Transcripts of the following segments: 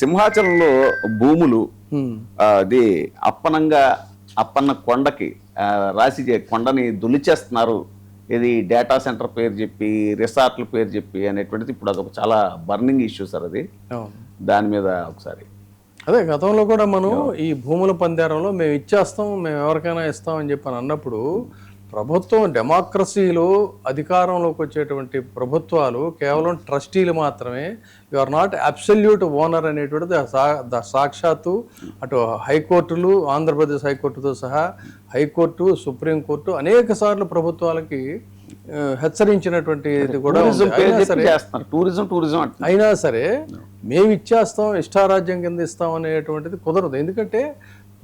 సింహాచలంలో భూములు అది అప్పన్న కొండకి రాసి కొండని దులిచేస్తున్నారు, ఇది డేటా సెంటర్ పేరు చెప్పి రిసార్ట్ల పేరు చెప్పి అనేటువంటిది ఇప్పుడు అదొక చాలా బర్నింగ్ ఇష్యూ సార్. అది దాని మీద ఒకసారి అదే గతంలో కూడా మనం ఈ భూముల పందేరంలో మేము ఇచ్చేస్తాం, మేము ఎవరికైనా ఇస్తాం అని చెప్పి అన్నప్పుడు ప్రభుత్వం డెమోక్రసీలో అధికారంలోకి వచ్చేటువంటి ప్రభుత్వాలు కేవలం ట్రస్టీలు మాత్రమే, you are not absolute owner అనేటువంటిది సాక్షాత్తు అటు హైకోర్టులు, ఆంధ్రప్రదేశ్ హైకోర్టుతో సహా హైకోర్టు, సుప్రీంకోర్టు అనేక సార్లు ప్రభుత్వాలకి హెచ్చరించినటువంటి ఇది కూడా అయినా సరే మేము ఇచ్చేస్తాం, ఇష్టారాజ్యం కింద ఇస్తాం అనేటువంటిది కుదరదు. ఎందుకంటే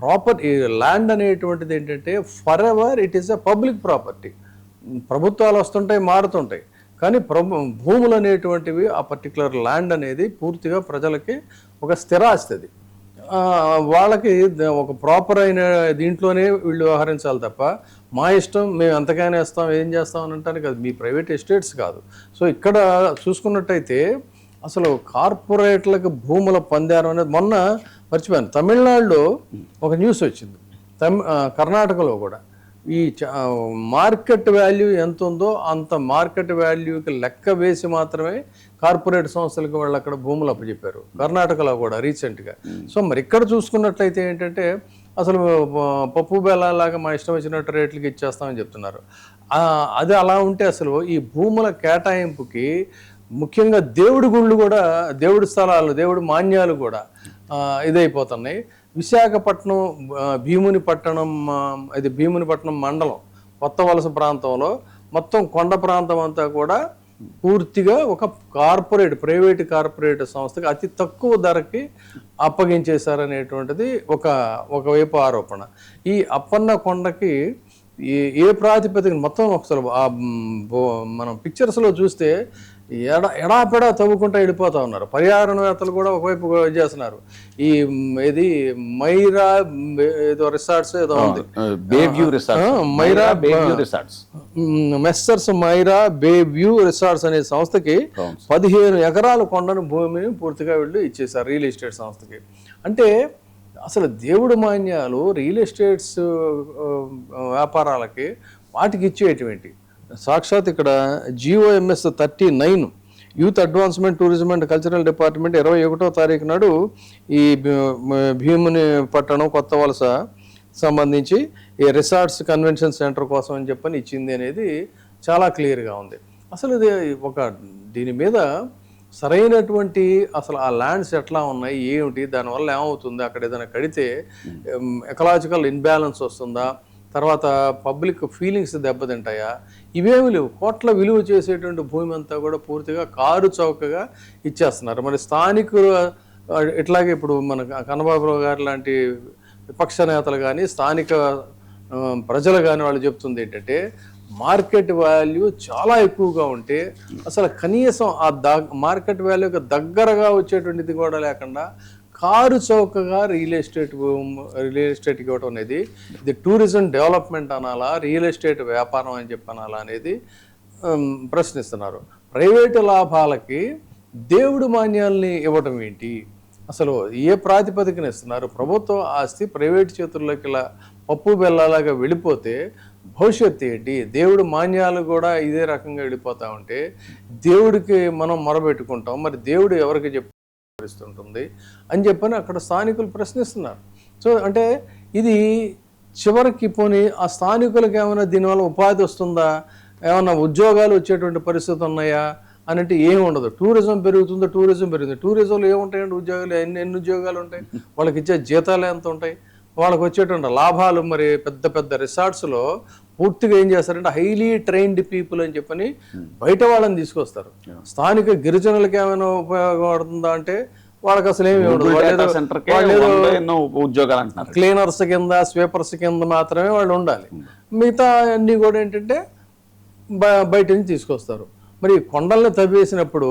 ప్రాపర్టీ ల్యాండ్ అనేటువంటిది ఏంటంటే for ever it is a public property. ప్రభుత్వాలు వస్తుంటాయి, మారుతుంటాయి, కానీ భూములు అనేటువంటివి ఆ పర్టికులర్ ల్యాండ్ అనేది పూర్తిగా ప్రజలకి ఒక స్థిరాస్తి. వాళ్ళకి ఒక ప్రాపర్ అయిన దీంట్లోనే వీళ్ళు వ్యవహరించాలి తప్ప మా ఇష్టం మేము ఎంతకైనా ఇస్తాం, ఏం చేస్తాం అని అంటానికి అది మీ ప్రైవేట్ ఎస్టేట్స్ కాదు. సో ఇక్కడ చూసుకున్నట్టయితే అసలు కార్పొరేట్లకు భూముల పందేరం అనేది మొన్న మర్చిపోయాను, తమిళనాడులో ఒక న్యూస్ వచ్చింది, కర్ణాటకలో కూడా ఈ మార్కెట్ వాల్యూ ఎంత ఉందో అంత మార్కెట్ వాల్యూకి లెక్క వేసి మాత్రమే కార్పొరేట్ సంస్థలకు వాళ్ళు అక్కడ భూములు అప్పచెప్పారు, కర్ణాటకలో కూడా రీసెంట్గా. సో మరి ఇక్కడ చూసుకున్నట్లయితే ఏంటంటే అసలు పప్పు బెల్లాలాగా మా ఇష్టం వచ్చినట్టు రేట్లకి ఇచ్చేస్తామని చెప్తున్నారు. అది అలా ఉంటే అసలు ఈ భూముల కేటాయింపుకి ముఖ్యంగా దేవుడి గుళ్ళు కూడా, దేవుడి స్థలాలు, దేవుడి మాన్యాలు కూడా ఇదైపోతున్నాయి. విశాఖపట్నం భీమునిపట్నం మండలం కొత్త వలస ప్రాంతంలో మొత్తం కొండ ప్రాంతం అంతా కూడా పూర్తిగా ఒక ప్రైవేట్ కార్పొరేట్ సంస్థకి అతి తక్కువ ధరకి అప్పగించేశారనేటువంటిది ఒకవైపు ఆరోపణ. ఈ అప్పన్న కొండకి ఏ ప్రాతిపదికన మొత్తం ఒకసారి మనం పిక్చర్స్లో చూస్తే ఎడాపెడా తవ్వుకుంటూ వెళ్ళిపోతా ఉన్నారు. పర్యావరణవేత్తలు కూడా ఒకవైపు చేస్తున్నారు. ఇది మైరా ఏదో రిసార్ట్స్ ఏదో ఉంది, మెస్సర్స్ మైరా బే వ్యూ రిసార్ట్స్ అనే సంస్థకి 15 ఎకరాల కొండను భూమిని పూర్తిగా వీళ్ళు ఇచ్చేసారు రియల్ ఎస్టేట్ సంస్థకి. అంటే అసలు దేవుడు మాన్యాలు రియల్ ఎస్టేట్స్ వ్యాపారాలకి వాటికి ఇచ్చేటువంటి సాక్షాత్ ఇక్కడ GOMS 39 youth advancement tourism and cultural department 21వ తారీఖు నాడు ఈ భీముని పట్టణం కొత్త వలస సంబంధించి ఈ రిసార్ట్స్ కన్వెన్షన్ సెంటర్ కోసం అని చెప్పని ఇచ్చింది అనేది చాలా క్లియర్గా ఉంది. అసలు ఇది దీని మీద సరైనటువంటి అసలు ఆ ల్యాండ్స్ ఎట్లా ఉన్నాయి, ఏమిటి, దానివల్ల ఏమవుతుంది, అక్కడ ఏదైనా కడితే ఎకలాజికల్ ఇన్బ్యాలెన్స్ వస్తుందా, తర్వాత పబ్లిక్ ఫీలింగ్స్ దెబ్బతింటాయా, ఇవేమి లేవు. కోట్ల విలువ చేసేటువంటి భూమి అంతా కూడా పూర్తిగా కారు చౌకగా ఇచ్చేస్తున్నారు. మరి స్థానికులు ఇట్లాగే ఇప్పుడు మన కన్నబాబురావు గారు లాంటి విపక్ష నేతలు కానీ స్థానిక ప్రజలు కానీ వాళ్ళు చెప్తుంది ఏంటంటే మార్కెట్ వాల్యూ చాలా ఎక్కువగా ఉంటే అసలు కనీసం మార్కెట్ వాల్యూకి దగ్గరగా వచ్చేటువంటిది కూడా లేకుండా కారు చౌకగా రియల్ ఎస్టేట్ ఇవ్వడం అనేది ఇది టూరిజం డెవలప్మెంట్ అనాలా, రియల్ ఎస్టేట్ వ్యాపారం అని చెప్పనాలా అనేది ప్రశ్నిస్తున్నారు. ప్రైవేటు లాభాలకి దేవుడు మాన్యాల్ని ఇవ్వటం ఏంటి, అసలు ఏ ప్రాతిపదికన ఇస్తున్నారు? ప్రభుత్వ ఆస్తి ప్రైవేట్ చేతుల్లోకి ఇలా పప్పు బెల్లాలాగా వెళ్ళిపోతే భవిష్యత్తు ఏంటి? దేవుడు మాన్యాలు కూడా ఇదే రకంగా వెళ్ళిపోతూ ఉంటే దేవుడికి మనం మొరబెట్టుకుంటాం, మరి దేవుడు ఎవరికి చెప్పిస్తుంటుంది అని చెప్పని అక్కడ స్థానికులు ప్రశ్నిస్తున్నారు. సో అంటే ఇది చివరికి పోనీ ఆ స్థానికులకు ఏమైనా దీనివల్ల ఉపాధి వస్తుందా, ఏమైనా ఉద్యోగాలు వచ్చేటువంటి పరిస్థితి ఉన్నాయా అనంటే ఏమి ఉండదు. టూరిజం పెరుగుతుంది. టూరిజంలో ఏముంటాయండి ఉద్యోగాలు? ఎన్ని ఉద్యోగాలు ఉంటాయి? వాళ్ళకి ఇచ్చే జీతాలు ఎంత ఉంటాయి? వాళ్ళకి వచ్చేటువంటి లాభాలు మరి పెద్ద రిసార్ట్స్లో పూర్తిగా ఏం చేస్తారంటే హైలీ ట్రైన్డ్ పీపుల్ అని చెప్పని బయట వాళ్ళని తీసుకొస్తారు. స్థానిక గిరిజనులకు ఏమైనా ఉపయోగపడుతుందా అంటే వాళ్ళకి అసలు ఏమి ఉండదు. క్లీనర్స్ కింద, స్వీపర్స్ కింద మాత్రమే వాళ్ళు ఉండాలి. మిగతా అన్నీ కూడా ఏంటంటే బయట నుంచి తీసుకొస్తారు. మరి కొండల్ని తవ్వేసినప్పుడు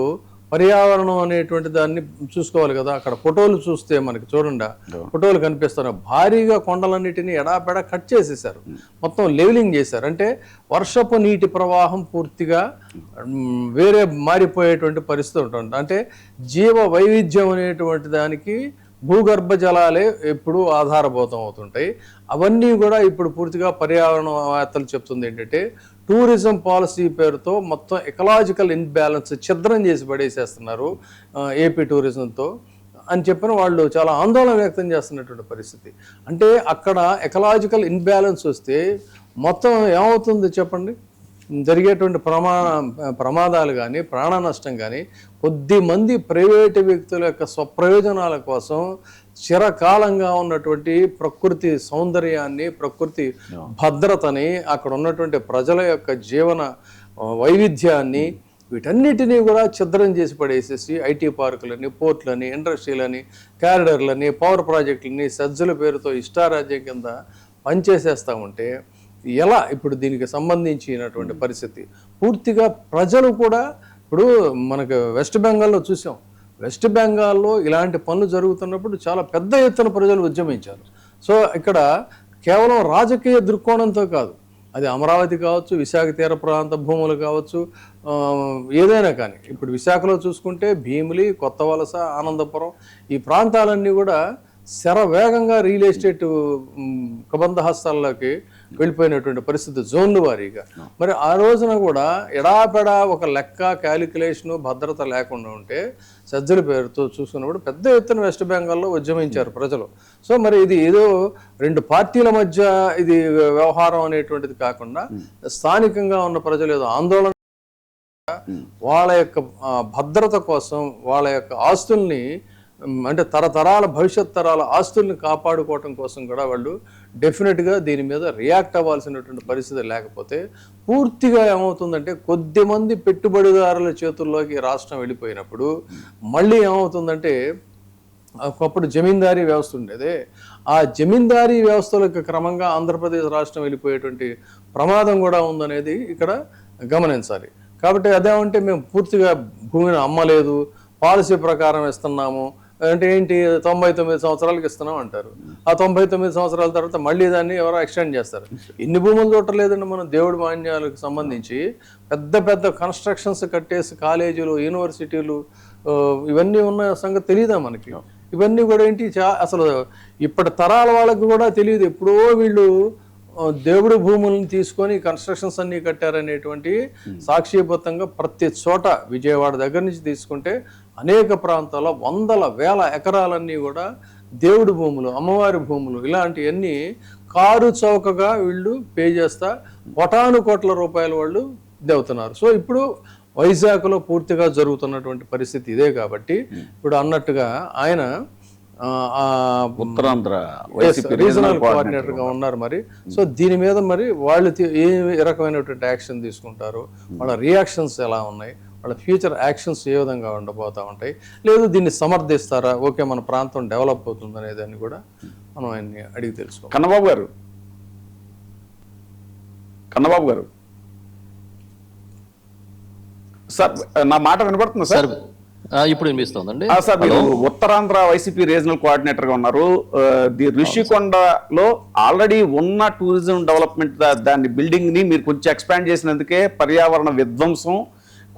పర్యావరణం అనేటువంటి దాన్ని చూసుకోవాలి కదా. అక్కడ ఫోటోలు చూస్తే మనకి చూడండి, ఫోటోలు కనిపిస్తున్నాయి, భారీగా కొండలన్నిటిని ఎడాపెడా కట్ చేసేసారు, మొత్తం లెవెలింగ్ చేశారు. అంటే వర్షపు నీటి ప్రవాహం పూర్తిగా వేరే మారిపోయేటువంటి పరిస్థితి ఉంటుంది. అంటే జీవ వైవిధ్యం అనేటువంటి దానికి భూగర్భ జలాలే ఎప్పుడు ఆధారభూతం అవుతుంటాయి. అవన్నీ కూడా ఇప్పుడు పూర్తిగా పర్యావరణవేత్తలు చెప్తుంది ఏంటంటే టూరిజం పాలసీ పేరుతో మొత్తం ఎకలాజికల్ ఇన్బ్యాలెన్స్ ఛిద్రం చేసి పడేసేస్తున్నారు ఏపీ టూరిజంతో అని చెప్పిన వాళ్ళు చాలా ఆందోళన వ్యక్తం చేస్తున్నటువంటి పరిస్థితి. అంటే అక్కడ ఎకలాజికల్ ఇన్బ్యాలెన్స్ వస్తే మొత్తం ఏమవుతుంది చెప్పండి? జరిగేటువంటి ప్రమాదాలు కానీ ప్రాణ నష్టం కానీ కొద్ది మంది ప్రైవేటు వ్యక్తుల యొక్క స్వప్రయోజనాల కోసం చిరకాలంగా ఉన్నటువంటి ప్రకృతి సౌందర్యాన్ని, ప్రకృతి భద్రతని, అక్కడ ఉన్నటువంటి ప్రజల యొక్క జీవన వైవిధ్యాన్ని, వీటన్నిటినీ కూడా ఛిద్రం చేసి పడేసేసి ఐటీ పార్కులని, పోర్ట్లని, ఇండస్ట్రీలని, క్యారిడర్లని, పవర్ ప్రాజెక్టులని సజ్జల పేరుతో ఇష్టారాజ్యం కింద పనిచేసేస్తూ ఉంటే ఎలా ఇప్పుడు దీనికి సంబంధించినటువంటి పరిస్థితి పూర్తిగా ప్రజలు కూడా ఇప్పుడు మనకు వెస్ట్ బెంగాల్లో చూసాం. వెస్ట్ బెంగాల్లో ఇలాంటి పనులు జరుగుతున్నప్పుడు చాలా పెద్ద ఎత్తున ప్రజలు ఉద్యమించారు. సో ఇక్కడ కేవలం రాజకీయ దృక్కోణంతో కాదు, అది అమరావతి కావచ్చు, విశాఖ తీర ప్రాంత భూములు కావచ్చు, ఏదైనా కానీ ఇప్పుడు విశాఖలో చూసుకుంటే భీమిలి, కొత్త వలస, ఆనందపురం ఈ ప్రాంతాలన్నీ కూడా శరవేగంగా రియల్ ఎస్టేట్ కబంధహస్తాల్లోకి వెళ్ళిపోయినటువంటి పరిస్థితి జోన్లు వారీగా. మరి ఆ రోజున కూడా ఎడాపెడా ఒక లెక్క, క్యాలిక్యులేషను, భద్రత లేకుండా ఉంటే సజ్జల పేరుతో చూసుకున్నప్పుడు పెద్ద ఎత్తున వెస్ట్ బెంగాల్లో ఉద్యమించారు ప్రజలు. సో మరి ఇది ఏదో రెండు పార్టీల మధ్య ఇది వ్యవహారం అనేటువంటిది కాకుండా స్థానికంగా ఉన్న ప్రజలు ఏదో ఆందోళన వాళ్ళ యొక్క భద్రత కోసం, వాళ్ళ యొక్క ఆస్తుల్ని అంటే తరతరాల భవిష్యత్ తరాల ఆస్తుల్ని కాపాడుకోవటం కోసం కూడా వాళ్ళు డెఫినెట్గా దీని మీద రియాక్ట్ అవ్వాల్సినటువంటి పరిస్థితి. లేకపోతే పూర్తిగా ఏమవుతుందంటే కొద్దిమంది పెట్టుబడిదారుల చేతుల్లోకి రాష్ట్రం వెళ్ళిపోయినప్పుడు మళ్ళీ ఏమవుతుందంటే ఒకప్పుడు జమీందారీ వ్యవస్థ ఉండేది, ఆ జమీందారీ వ్యవస్థలకు క్రమంగా ఆంధ్రప్రదేశ్ రాష్ట్రం వెళ్ళిపోయేటువంటి ప్రమాదం కూడా ఉందనేది ఇక్కడ గమనించాలి. కాబట్టి అదేమంటే మేము పూర్తిగా భూమిని అమ్మలేదు, పాలసీ ప్రకారం ఇస్తున్నాము అంటే ఏంటి 99 సంవత్సరాలకి ఇస్తున్నాం అంటారు. ఆ 99 సంవత్సరాల తర్వాత మళ్ళీ దాన్ని ఎవరో ఎక్స్టెండ్ చేస్తారు. ఎన్ని భూములు చూడలేదండి మనం దేవుడి మాన్యాలకు సంబంధించి పెద్ద పెద్ద కన్స్ట్రక్షన్స్ కట్టేసి కాలేజీలు, యూనివర్సిటీలు ఇవన్నీ ఉన్న సంగతి తెలియదా మనకి? ఇవన్నీ కూడా ఏంటి అసలు ఇప్పటి తరాల వాళ్ళకు కూడా తెలియదు. ఎప్పుడో వీళ్ళు దేవుడి భూములను తీసుకొని కన్స్ట్రక్షన్స్ అన్నీ కట్టారనేటువంటి సాక్షిబద్ధంగా ప్రతి చోట విజయవాడ దగ్గర నుంచి తీసుకుంటే అనేక ప్రాంతాల్లో వందల వేల ఎకరాలన్నీ కూడా దేవుడి భూములు, అమ్మవారి భూములు ఇలాంటివన్నీ కారు చౌకగా వీళ్ళు పే చేస్తా కోటాను కోట్ల రూపాయల వాళ్ళు దేవుతున్నారు. సో ఇప్పుడు వైజాగ్లో పూర్తిగా జరుగుతున్నటువంటి పరిస్థితి ఇదే. కాబట్టి ఇప్పుడు అన్నట్టుగా ఆయన ఉత్తరాంధ్ర రీజనల్ కోఆర్డినేటర్ గా ఉన్నారు. మరి సో దీని మీద మరి వాళ్ళు ఏ రకమైనటువంటి యాక్షన్ తీసుకుంటారు, వాళ్ళ రియాక్షన్స్ ఎలా ఉన్నాయి, వాళ్ళ ఫ్యూచర్ యాక్షన్స్ ఏ విధంగా ఉండబోతా ఉంటాయి, లేదు దీన్ని సమర్థిస్తారా, ఓకే మన ప్రాంతం డెవలప్ అవుతుంది అనేదాన్ని కూడా మనం ఆయన్ని అడిగి తెలుసుకోవాలి. కన్నబాబు గారు సార్, నా మాట వినపడుతుంది సార్? ఇప్పుడు వినిపిస్తుందండి సార్. మీరు ఉత్తరాంధ్ర వైసీపీ రీజనల్ కోఆర్డినేటర్ గా ఉన్నారు. ఋషికొండలో ఆల్రెడీ ఉన్న టూరిజం డెవలప్మెంట్ దాన్ని బిల్డింగ్ ని మీరు కొంచెం ఎక్స్పాండ్ చేసినందుకే పర్యావరణ విధ్వంసం,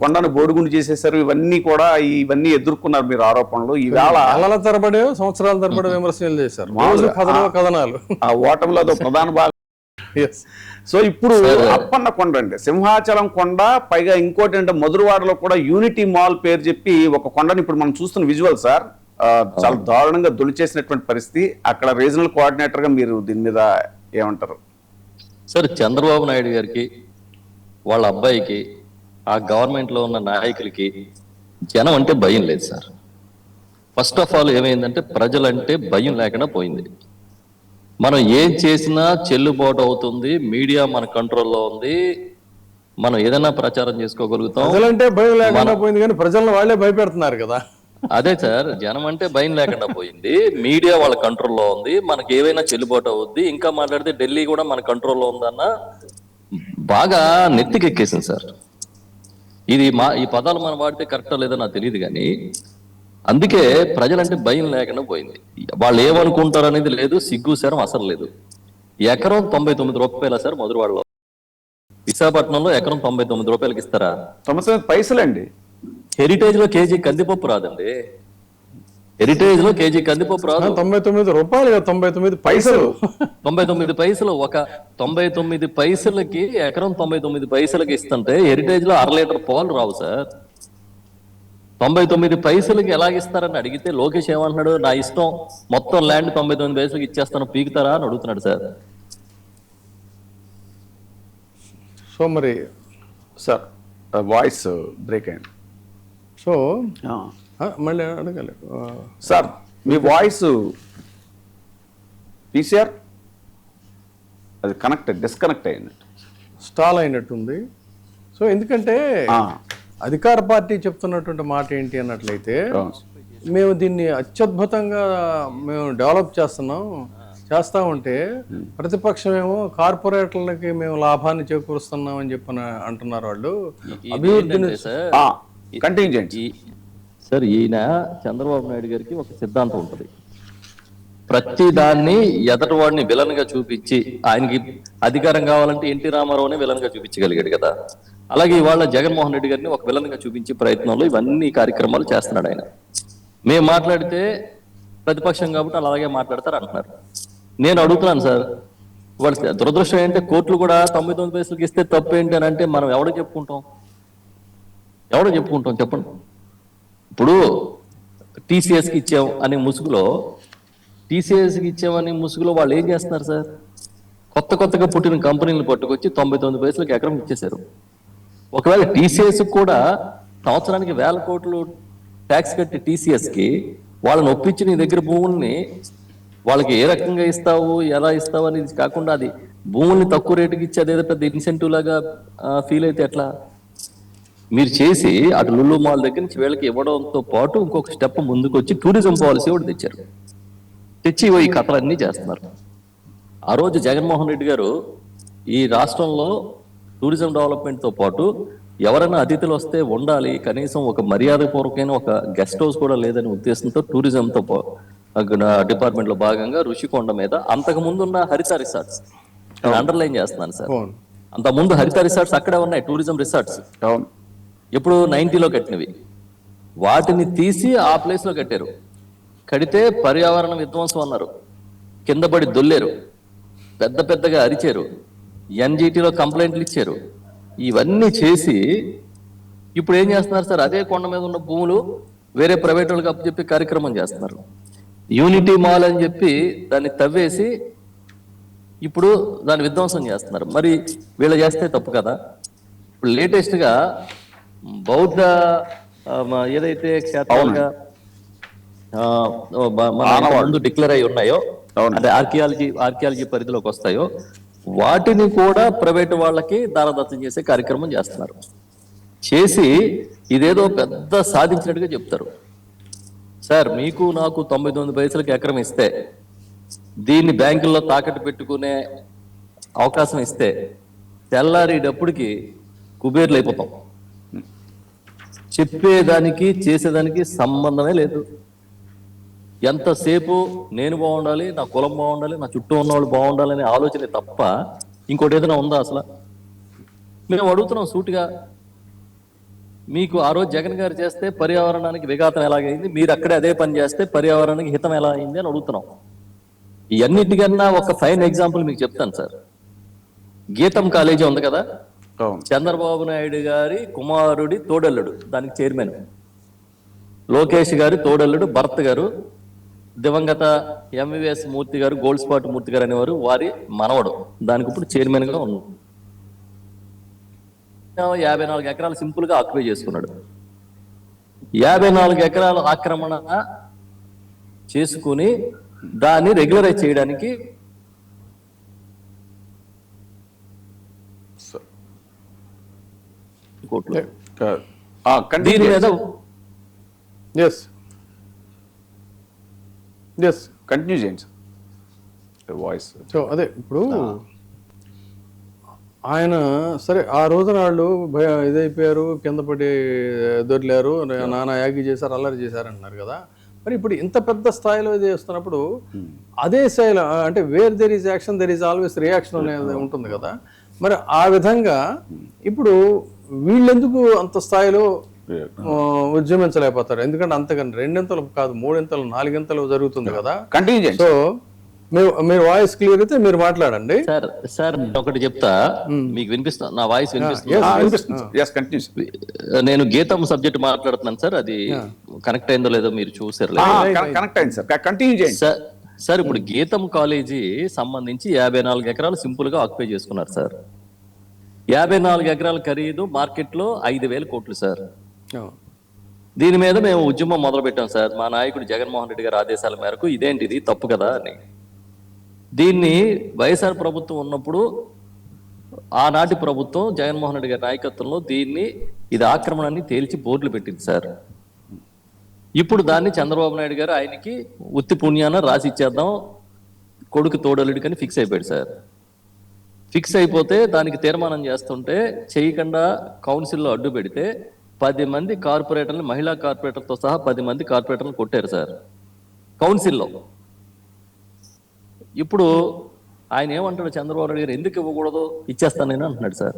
కొండను బోడుగుండు చేసేసారు. ఇవన్నీ ఎదుర్కొన్నారు మీరు ఆరోపణలు. ఈవేళ నెలల తరబడి, సంవత్సరాల తరబడి విమర్శలు చేశారు, కథనాలు. ఆ ఓటమిలో అదో ప్రధాన భాగం. సో ఇప్పుడు అప్పన్న కొండ అంటే సింహాచలం కొండ, పైగా ఇంకోటి అంటే మధురవాడలో కూడా యూనిటీ మాల్ పేరు చెప్పి ఒక కొండని ఇప్పుడు మనం చూస్తున్న విజువల్ సార్ చాలా దారుణంగా దొలిచేసినటువంటి పరిస్థితి. అక్కడ రీజనల్ కోఆర్డినేటర్ గా మీరు దీని మీద ఏమంటారు సార్? చంద్రబాబు నాయుడు గారికి, వాళ్ళ అబ్బాయికి, ఆ గవర్నమెంట్ లో ఉన్న నాయకులకి జనం అంటే భయం లేదు సార్. ఫస్ట్ ఆఫ్ ఆల్ ఏమైందంటే ప్రజలంటే భయం లేకుండా పోయింది. మనం ఏం చేసినా చెల్లుబాటు అవుతుంది, మీడియా మన కంట్రోల్లో ఉంది, మనం ఏదైనా ప్రచారం చేసుకోగలుగుతాం. ప్రజలంటే భయం లేకుండా పోయింది కానీ ప్రజలను వాళ్ళే భయపెడుతున్నారు కదా. అదే సార్, జనం అంటే భయం లేకుండా పోయింది, మీడియా వాళ్ళ కంట్రోల్లో ఉంది, మనకి ఏవైనా చెల్లుబాటు అవుద్ది. ఇంకా మాట్లాడితే ఢిల్లీ కూడా మన కంట్రోల్లో ఉందన్న బాగా నెత్తికెక్కేసింది సార్. ఈ పదాలు మనం వాడితే కరెక్టో లేదో నాకు తెలియదు కానీ అందుకే ప్రజలంటే భయం లేకుండా పోయింది. వాళ్ళు ఏమనుకుంటారు అనేది లేదు, సిగ్గు శరం అసలు లేదు. ఎకరం 99 రూపాయల సార్ మధురవాడలో. విశాఖపట్నంలో ఎకరం 99 రూపాయలకి ఇస్తారా? 99 పైసలండి. హెరిటేజ్ లో కేజీ కందిపప్పు రాదండి. హెరిటేజ్ లో కేజీ కందిపప్పు రాదు. 99 రూపాయలు 99 పైసలు. 99 పైసలు. ఒక 99 పైసలకి ఎకరం 99 పైసలకి ఇస్తుంటే హెరిటేజ్ లో 1/2 లీటర్ పాలు రావు సార్. 99 పైసలకి ఎలాగిస్తారని అడిగితే లోకేష్ ఏమంటున్నాడు, నా ఇష్టం మొత్తం ల్యాండ్ 99 పైసలకి ఇచ్చేస్తాను, పీకుతారా అని అడుగుతున్నాడు సార్. సో మరి సార్ వాయిస్ బ్రేక్ అయింది. సో మళ్ళీ అడగాలి సార్, మీ వాయిస్ పీసీఆర్ అది డిస్కనెక్ట్ అయింది, స్టాల్ అయినట్టుంది. సో ఎందుకంటే అధికార పార్టీ చెప్తున్నటువంటి మాట ఏంటి అన్నట్లయితే, మేము దీన్ని అత్యద్భుతంగా మేము డెవలప్ చేస్తా ఉంటే ప్రతిపక్షం ఏమో కార్పొరేట్లకి మేము లాభాన్ని చేకూరుస్తున్నాం అని చెప్పి అంటున్నారు వాళ్ళు. అభివృద్ధిని సార్, ఈయన చంద్రబాబు నాయుడు గారికి ఒక సిద్ధాంతం ఉంటుంది. ప్రతి దాన్ని ఎదటివాడిని విలన్ గా చూపించి, ఆయనకి అధికారం కావాలంటే ఎన్టీ రామారావునే విలన్ గా చూపించగలిగాడు కదా. అలాగే ఇవాళ జగన్మోహన్ రెడ్డి గారిని ఒక విలన్ గా చూపించే ప్రయత్నంలో ఇవన్నీ కార్యక్రమాలు చేస్తున్నాడు ఆయన. మేము మాట్లాడితే ప్రతిపక్షం కాబట్టి అలాగే మాట్లాడతారు అంటున్నారు. నేను అడుగుతున్నాను సార్, వాళ్ళ దురదృష్టం ఏంటంటే కోర్టులు కూడా 99 పైసలకి ఇస్తే తప్పు ఏంటి అని అంటే మనం ఎవడో చెప్పుకుంటాం చెప్పండి. ఇప్పుడు టీసీఎస్కి ఇచ్చాం అనే ముసుగులో వాళ్ళు ఏం చేస్తున్నారు సార్? కొత్తగా పుట్టిన కంపెనీలను పట్టుకొచ్చి 99 పైసలకి ఎకరం ఇచ్చేశారు. ఒకవేళ టీసీఎస్ కూడా సంవత్సరానికి 1000 కోట్లు ట్యాక్స్ కట్టి టీసీఎస్కి వాళ్ళని ఒప్పించి నీ దగ్గర భూముల్ని వాళ్ళకి ఏ రకంగా ఇస్తావు, ఎలా ఇస్తావు అనేది కాకుండా అది భూముల్ని తక్కువ రేటుకి ఇచ్చి అదేదో పెద్ద ఇన్సెంటివ్ లాగా ఫీల్ అయితే ఎట్లా? మీరు చేసి అటు లుల్లు మాల్ దగ్గర నుంచి వీళ్ళకి ఇవ్వడంతో పాటు ఇంకొక స్టెప్ ముందుకు వచ్చి టూరిజం పాలసీ కూడా తెచ్చి ఈ కథలన్నీ చేస్తున్నారు. ఆ రోజు జగన్మోహన్ రెడ్డి గారు ఈ రాష్ట్రంలో టూరిజం డెవలప్మెంట్ తో పాటు ఎవరైనా అతిథులు వస్తే ఉండాలి, కనీసం ఒక మర్యాదపూర్వకమైన ఒక గెస్ట్ హౌస్ కూడా లేదనే ఉద్దేశంతో టూరిజంతో డిపార్ట్మెంట్ లో భాగంగా ఋషికొండ మీద అంతకు ముందు ఉన్న హరిత రిసార్ట్స్ అండర్లైన్ చేస్తున్నాను సార్. అంత ముందు హరిత రిసార్ట్స్ అక్కడే ఉన్నాయి, టూరిజం రిసార్ట్స్. ఎప్పుడు 90లో కట్టినవి. వాటిని తీసి ఆ ప్లేస్ లో కట్టారు. కడితే పర్యావరణ విధ్వంసం అన్నారు, కింద పడి దొల్లేరు, పెద్దగా అరిచారు, ఎన్జిటిలో కంప్లైంట్లు ఇచ్చారు. ఇవన్నీ చేసి ఇప్పుడు ఏం చేస్తున్నారు సార్? అదే కొండ మీద ఉన్న భూములు వేరే ప్రైవేట్ వాళ్ళకి అప్పచెప్పి కార్యక్రమం చేస్తున్నారు. యూనిటీ మాల్ అని చెప్పి దాన్ని తవ్వేసి ఇప్పుడు దాన్ని విధ్వంసం చేస్తున్నారు. మరి వీళ్ళు చేస్తే తప్పు కదా? ఇప్పుడు లేటెస్ట్ గా బౌద్ధ ఏదైతే క్షేత్రాలుగా ముందు డిక్లేర్ అయి ఉన్నాయో, అంటే ఆర్కియాలజీ పరిధిలోకి వస్తాయో, వాటిని కూడా ప్రైవేట్ వాళ్ళకి దారదత్తం చేసే కార్యక్రమం చేస్తున్నారు. చేసి ఇదేదో పెద్ద సాధించినట్టుగా చెప్తారు. సార్, మీకు నాకు 99 పైసలకి ఎకరం ఇస్తే, దీన్ని బ్యాంకుల్లో తాకట్టు పెట్టుకునే అవకాశం ఇస్తే తెల్లారేటప్పటికి కుబేర్లు అయిపోతాం. చెప్పేదానికి చేసేదానికి సంబంధమే లేదు. ఎంతసేపు నేను బాగుండాలి, నా కులం బాగుండాలి, నా చుట్టూ ఉన్న వాళ్ళు బాగుండాలి అనే ఆలోచన తప్ప ఇంకోటి ఏదైనా ఉందా అసలు? మేము అడుగుతున్నాం సూటిగా. మీకు ఆ రోజు జగన్ గారు చేస్తే పర్యావరణానికి విఘాతం ఎలాగైంది, మీరు అక్కడే అదే పని చేస్తే పర్యావరణానికి హితం ఎలా అయింది అని అడుగుతున్నాం. ఇవన్నిటికన్నా ఒక ఫైన్ ఎగ్జాంపుల్ మీకు చెప్తాను సార్. గీతం కాలేజీ ఉంది కదా, చంద్రబాబు నాయుడు గారి కుమారుడి తోడల్లుడు దానికి చైర్మన్, లోకేష్ గారి తోడల్లుడు భరత్ గారు, దివంగత ఎంవిఎస్ మూర్తి గారు, గోల్డ్ స్పాట్ మూర్తి గారు అనేవారు వారి మనవడు దానికి ఇప్పుడు చైర్మన్ గా ఉన్నాడు. 54 ఎకరాలు సింపుల్ గా ఆక్యుపై చేసుకున్నాడు. 54 ఎకరాల ఆక్రమణ చేసుకుని దాన్ని రెగ్యులరైజ్ చేయడానికి దీని మీద కంటిన్యూ చేయండి వాయిస్. సో అదే ఇప్పుడు ఆయన సరే ఆ రోజున వాళ్ళు ఇదైపోయారు, కింద పడి దొర్లారు, నానా యాగి చేశారు, అల్లరి చేశారు అంటున్నారు కదా. మరి ఇప్పుడు ఇంత పెద్ద స్థాయిలో ఇది చేస్తున్నప్పుడు అదే స్థాయిలో అంటే where there is action there is always reaction అనేది ఉంటుంది కదా. మరి ఆ విధంగా ఇప్పుడు వీళ్ళెందుకు అంత స్థాయిలో ఉద్యమించలేకపోతారు? ఎందుకంటే అంతకన్నా 2 కాదు 3 4 జరుగుతుంది కదా. కంటిన్యూ. సో మీరు వాయిస్ క్లియర్ అయితే మీరు మాట్లాడండి. సార్ ఒకటి చెప్తా, మీకు వినిపిస్తా? నా వాయిస్ వినిపిస్తుంది? నేను గీతం సబ్జెక్ట్ మాట్లాడుతున్నాను సార్, అది కనెక్ట్ అయిందో లేదో మీరు చూసారు. కనెక్ట్ అయింది సార్, కంటిన్యూ చేయండి సార్. ఇప్పుడు గీతం కాలేజీ సంబంధించి 54 ఎకరాలు సింపుల్ గా ఆక్యుపై చేసుకున్నారు సార్. 54 ఎకరాల ఖరీదు మార్కెట్ లో 5,000 కోట్లు సార్. దీని మీద మేము ఉద్యమం మొదలు పెట్టాం సార్. మా నాయకుడు జగన్మోహన్ రెడ్డి గారి ఆదేశాల మేరకు ఇదేంటిది తప్పు కదా అని. దీన్ని వైఎస్ఆర్ ప్రభుత్వం ఉన్నప్పుడు ఆనాటి ప్రభుత్వం జగన్మోహన్ రెడ్డి గారి నాయకత్వంలో దీన్ని ఇది ఆక్రమణని తేల్చి బోర్డులు పెట్టింది సార్. ఇప్పుడు దాన్ని చంద్రబాబు నాయుడు గారు ఆయనకి ఉత్తి పుణ్యాన రాసి ఇచ్చేద్దాం, కొడుకు తోడలుడికని ఫిక్స్ అయిపోయాడు సార్. ఫిక్స్ అయిపోతే దానికి తీర్మానం చేస్తుంటే చేయకుండా కౌన్సిల్లో అడ్డు పెడితే 10 మంది కార్పొరేటర్లు, మహిళా కార్పొరేటర్తో సహా 10 మంది కార్పొరేటర్లు కొట్టారు సార్ కౌన్సిల్లో. ఇప్పుడు ఆయన ఏమంటాడు చంద్రబాబు నాయుడు గారు, ఎందుకు ఇవ్వకూడదు, ఇచ్చేస్తాను నేను అంటున్నాడు సార్.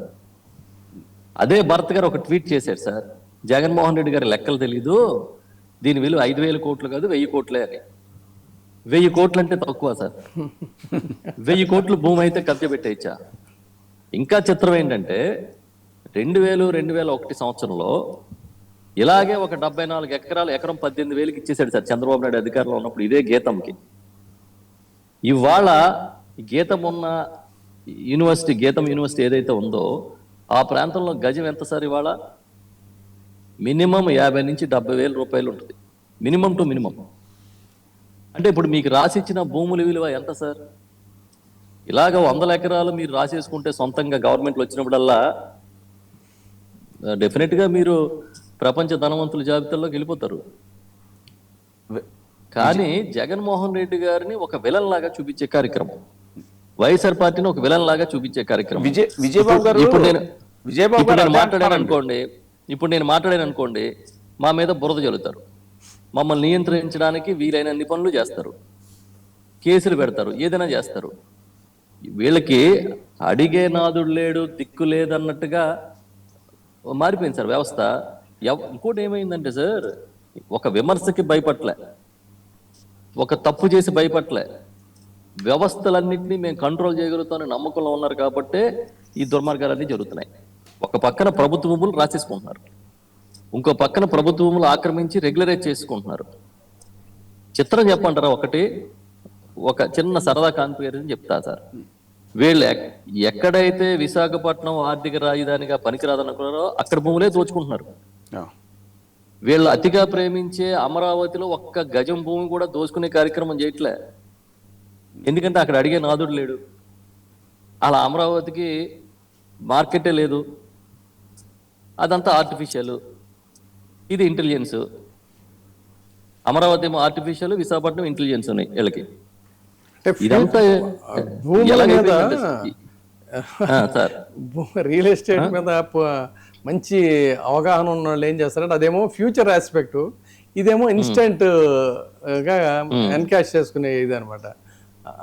అదే భరత్ గారు ఒక ట్వీట్ చేశాడు సార్, జగన్మోహన్ రెడ్డి గారి లెక్కలు తెలీదు, దీని విలువ 5,000 కోట్లు కాదు 1000 కోట్లే అని. 1000 కోట్లు అంటే తక్కువ సార్. 1000 కోట్లు భూమి అయితే కబ్జా పెట్టేయచ్చా? ఇంకా చిత్రం ఏంటంటే 2001 సంవత్సరంలో ఇలాగే ఒక 74 ఎకరాలు, ఎకరం 18,000కి ఇచ్చేసాడు సార్ చంద్రబాబు నాయుడు అధికారంలో ఉన్నప్పుడు ఇదే గీతంకి. ఇవాళ గీతం ఉన్న యూనివర్సిటీ, గీతం యూనివర్సిటీ ఏదైతే ఉందో ఆ ప్రాంతంలో గజం ఎంత సార్ ఇవాళ? మినిమం 50 నుంచి 70,000 రూపాయలు ఉంటుంది, మినిమం టు మినిమం. అంటే ఇప్పుడు మీకు రాసిచ్చిన భూముల విలువ ఎంత సార్? ఇలాగ 100 ఎకరాలు మీరు రాసేసుకుంటే సొంతంగా గవర్నమెంట్లు వచ్చినప్పుడల్లా డెఫినెట్ గా మీరు ప్రపంచ ధనవంతుల జాబితాలోకి వెళ్ళిపోతారు. కానీ జగన్మోహన్ రెడ్డి గారిని ఒక విలన్ లాగా చూపించే కార్యక్రమం, వైఎస్ఆర్ పార్టీని ఒక విలన్ లాగా చూపించే కార్యక్రమం. విజయబాబు గారు ఇప్పుడు నేను మాట్లాడాను అనుకోండి, మా మీద బురద జల్లుతారు, మమ్మల్ని నియంత్రించడానికి వీలైనన్ని పనులు చేస్తారు, కేసులు పెడతారు, ఏదైనా చేస్తారు. వీళ్ళకి అడిగే నాదుడు లేడు, దిక్కు లేదన్నట్టుగా మారిపోయింది సార్ వ్యవస్థ. ఇంకోటి ఏమైందంటే సార్, ఒక విమర్శకి భయపట్లే, ఒక తప్పు చేసి భయపట్లే, వ్యవస్థలన్నింటినీ మేము కంట్రోల్ చేయగలుగుతామని నమ్మకంలో ఉన్నారు కాబట్టే ఈ దుర్మార్గాలన్నీ జరుగుతున్నాయి. ఒక పక్కన ప్రభుత్వ భూములు రాసేసుకుంటున్నారు, ఇంకో పక్కన ప్రభుత్వ భూములు ఆక్రమించి రెగ్యులరైజ్ చేసుకుంటున్నారు. చిత్రం చెప్పంటారా? ఒక చిన్న సరదా కాన్ఫిగరేషన్ చెప్తా సార్. వీళ్ళు ఎక్కడైతే విశాఖపట్నం ఆర్థిక రాజధానిగా పనికిరాదనుకున్నారో అక్కడ భూములే దోచుకుంటున్నారు. వీళ్ళు అతిగా ప్రేమించే అమరావతిలో ఒక్క గజం భూమి కూడా దోచుకునే కార్యక్రమం చేయట్లే, ఎందుకంటే అక్కడ అడిగే నాదుడు లేడు. అలా అమరావతికి మార్కెటే లేదు, అదంతా ఆర్టిఫిషియల్, ఇది ఇంటెలిజెన్స్. అమరావతి ఏమో ఆర్టిఫిషియల్, విశాఖపట్నం ఇంటెలిజెన్స్ ఉన్నాయి వీళ్ళకి. ఇదంతా సార్ రియల్ ఎస్టేట్ మీద మంచి అవగాహన ఉన్న వాళ్ళు ఏం చేస్తారంటే అదేమో ఫ్యూచర్ ఆస్పెక్ట్, ఇదేమో ఇన్స్టెంట్ గా ఎన్కాష్ చేసుకునే ఇది అనమాట.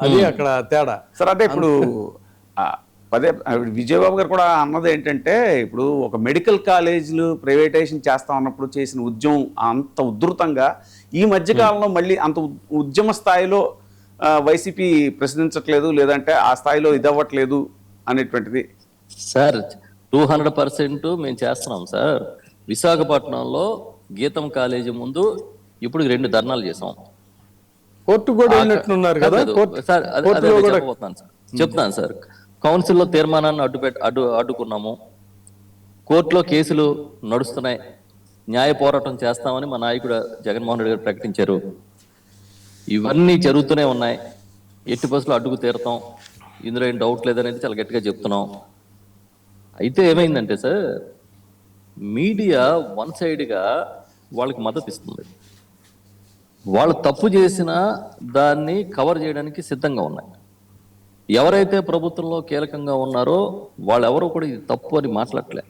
అది అక్కడ తేడా సార్. అంటే ఇప్పుడు పదే విజయబాబు గారు కూడా అన్నది ఏంటంటే, ఇప్పుడు ఒక మెడికల్ కాలేజీలు ప్రైవేటైజేషన్ చేస్తా ఉన్నప్పుడు చేసిన ఉద్యమం అంత ఉధృతంగా ఈ మధ్యకాలంలో మళ్ళీ అంత ఉద్యమ స్థాయిలో వైసీపీ ప్రశ్నించట్లేదు, లేదంటే ఆ స్థాయిలో ఇదవ్వట్లేదు అనేటువంటిది. సార్ 200% మేము చేస్తున్నాం సార్. విశాఖపట్నంలో గీతం కాలేజీ ముందు ఇప్పుడు 2 ధర్నాలు చేసాం. కోర్టు కూడా వెళ్ళినట్లున్నారు కదా సార్. చెప్తాను సార్. కౌన్సిల్లో తీర్మానాన్ని అడ్డుకున్నాము, కోర్టులో కేసులు నడుస్తున్నాయి, న్యాయ పోరాటం చేస్తామని మా నాయకుడు జగన్మోహన్ రెడ్డి గారు ప్రకటించారు. ఇవన్నీ జరుగుతూనే ఉన్నాయి, ఎట్టి బస్సులో అడ్డుకు తీరుతాం, ఇందులో ఏం డౌట్ లేదనేది చాలా గట్టిగా చెప్తున్నాం. అయితే ఏమైందంటే సార్, మీడియా వన్ సైడ్గా వాళ్ళకి మద్దతు ఇస్తుంది, వాళ్ళు తప్పు చేసిన దాన్ని కవర్ చేయడానికి సిద్ధంగా ఉన్నాయి. ఎవరైతే ప్రభుత్వంలో కీలకంగా ఉన్నారో వాళ్ళెవరూ కూడా ఇది తప్పు అని మాట్లాడలే.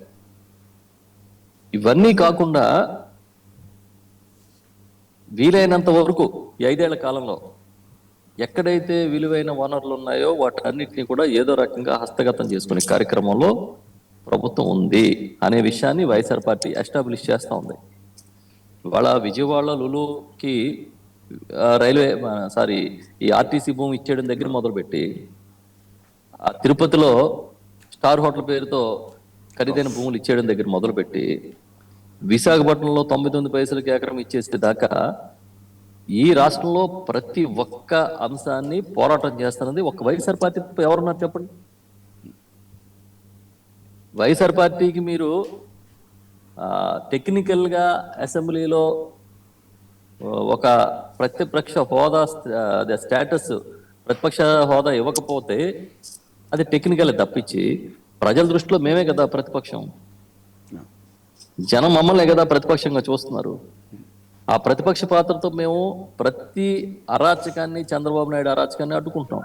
ఇవన్నీ కాకుండా వీలైనంత వరకు ఈ 5 ఏళ్ల కాలంలో ఎక్కడైతే విలువైన వనరులు ఉన్నాయో వాటన్నిటిని కూడా ఏదో రకంగా హస్తగతం చేసుకునే కార్యక్రమంలో ప్రభుత్వం ఉంది అనే విషయాన్ని వైఎస్ఆర్ పార్టీ ఎస్టాబ్లిష్ చేస్తూ ఉంది. ఇవాళ విజయవాడ లులుకి ఈ ఆర్టీసీ భూమి ఇచ్చేయడం దగ్గర మొదలుపెట్టి ఆ తిరుపతిలో స్టార్ హోటల్ పేరుతో ఖరీదైన భూములు ఇచ్చేయడం దగ్గర మొదలుపెట్టి విశాఖపట్నంలో 99 పైసలకి ఎకరం ఇచ్చేస్తే దాకా ఈ రాష్ట్రంలో ప్రతి ఒక్క అంశాన్ని పోరాటం చేస్తున్నది ఒక వైఎస్ఆర్ పార్టీ ఎవరున్నారు చెప్పండి. వైఎస్ఆర్ పార్టీకి మీరు టెక్నికల్ గా అసెంబ్లీలో ఒక ప్రతిపక్ష హోదా స్టేటస్ ప్రతిపక్ష హోదా ఇవ్వకపోతే అది టెక్నికల్ తప్పించి ప్రజల దృష్టిలో మేమే కదా ప్రతిపక్షం. జనం మమ్మల్నే కదా ప్రతిపక్షంగా చూస్తున్నారు. ఆ ప్రతిపక్ష పాత్రతో మేము ప్రతి అరాచకాన్ని, చంద్రబాబు నాయుడు అరాచకాన్ని అడ్డుకుంటున్నాం.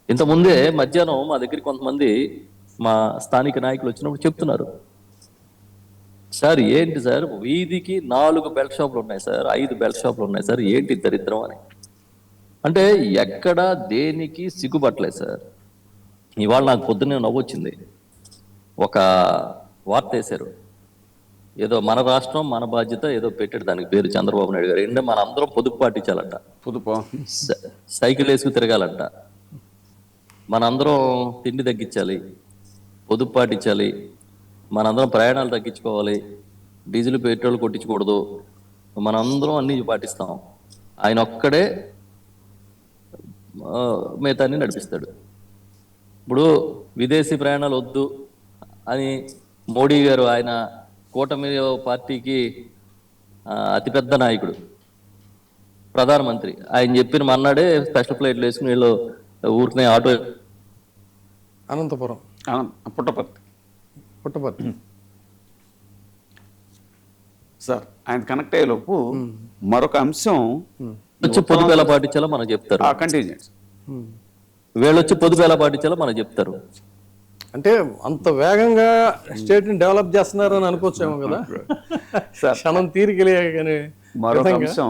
ఇంతకుముందే మధ్యాహ్నం మా దగ్గరికి కొంతమంది మా స్థానిక నాయకులు వచ్చినప్పుడు చెప్తున్నారు, సార్ ఏంటి సార్ వీధికి 4 బెల్ట్ షాపులు ఉన్నాయి సార్, 5 బెల్ట్ షాపులు ఉన్నాయి సార్, ఏంటి దరిద్రం అని. అంటే ఎక్కడ దేనికి సిగ్గుపట్టలేదు సార్. ఇవాళ నాకు పొద్దున్నే నవ్వొచ్చింది. ఒక వార్త వేశారు, ఏదో మన రాష్ట్రం మన బాధ్యత ఏదో పెట్టాడు, దానికి పేరు చంద్రబాబు నాయుడు గారు. ఏంటంటే మన అందరం పొదుపు పాటించాలంట, సైకిల్ వేసుకు తిరగాలంట, మనందరం తిండి తగ్గించాలి, పొదుపు పాటించాలి, మనందరం ప్రయాణాలు తగ్గించుకోవాలి, డీజిల్ పెట్రోల్ కొట్టించకూడదు, మనందరం అన్ని పాటిస్తాం. ఆయన ఒక్కడే మిగతాన్ని నడిపిస్తాడు. ఇప్పుడు విదేశీ ప్రయాణాలు వద్దు అని మోడీ గారు, ఆయన కూటమి పార్టీకి అతిపెద్ద నాయకుడు, ప్రధానమంత్రి, ఆయన చెప్పిన మన్నాడే స్పెషల్ ఫ్లైట్లు వేసుకుని వీళ్ళు ఊరికనే ఆటో అనంతపురం పుట్టపర్తి సార్ ఆయన కనెక్ట్ అయ్యేలోపు మరొక అంశం వచ్చి పొదుపు ఎలా పాటించాలో మనకు చెప్తారు. కంటిన్యూస్ వీళ్ళు వచ్చి పొదుపు ఎలా పాటించాలో మనకు చెప్తారు. అంటే అంత వేగంగా స్టేట్ ని డెవలప్ చేస్తున్నారని అనుకోవచ్చేమో కదా, క్షణం తీరికలే కానీ మరొక అంశం